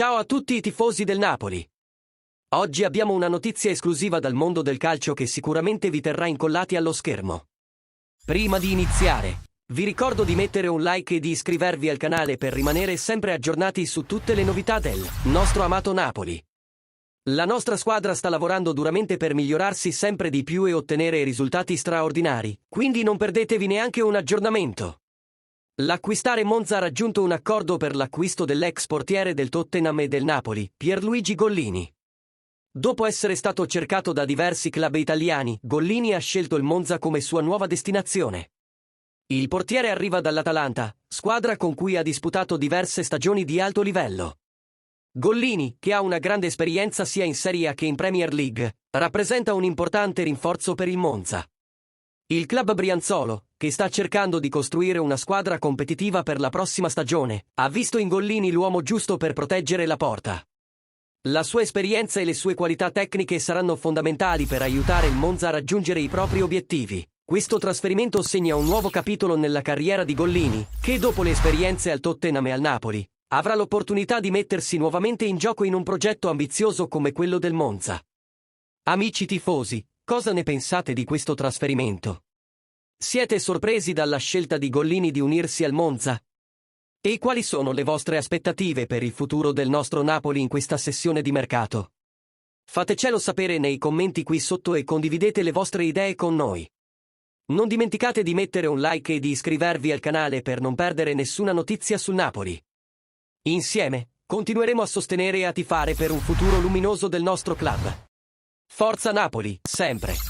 Ciao a tutti i tifosi del Napoli. Oggi abbiamo una notizia esclusiva dal mondo del calcio che sicuramente vi terrà incollati allo schermo. Prima di iniziare, vi ricordo di mettere un like e di iscrivervi al canale per rimanere sempre aggiornati su tutte le novità del nostro amato Napoli. La nostra squadra sta lavorando duramente per migliorarsi sempre di più e ottenere risultati straordinari, quindi non perdetevi neanche un aggiornamento. L'acquistare Monza ha raggiunto un accordo per l'acquisto dell'ex portiere del Tottenham e del Napoli, Pierluigi Gollini. Dopo essere stato cercato da diversi club italiani, Gollini ha scelto il Monza come sua nuova destinazione. Il portiere arriva dall'Atalanta, squadra con cui ha disputato diverse stagioni di alto livello. Gollini, che ha una grande esperienza sia in Serie A che in Premier League, rappresenta un importante rinforzo per il Monza. Il club brianzolo, che sta cercando di costruire una squadra competitiva per la prossima stagione, ha visto in Gollini l'uomo giusto per proteggere la porta. La sua esperienza e le sue qualità tecniche saranno fondamentali per aiutare il Monza a raggiungere i propri obiettivi. Questo trasferimento segna un nuovo capitolo nella carriera di Gollini, che dopo le esperienze al Tottenham e al Napoli, avrà l'opportunità di mettersi nuovamente in gioco in un progetto ambizioso come quello del Monza. Amici tifosi, cosa ne pensate di questo trasferimento? Siete sorpresi dalla scelta di Gollini di unirsi al Monza? E quali sono le vostre aspettative per il futuro del nostro Napoli in questa sessione di mercato? Fatecelo sapere nei commenti qui sotto e condividete le vostre idee con noi. Non dimenticate di mettere un like e di iscrivervi al canale per non perdere nessuna notizia sul Napoli. Insieme, continueremo a sostenere e a tifare per un futuro luminoso del nostro club. Forza Napoli, sempre!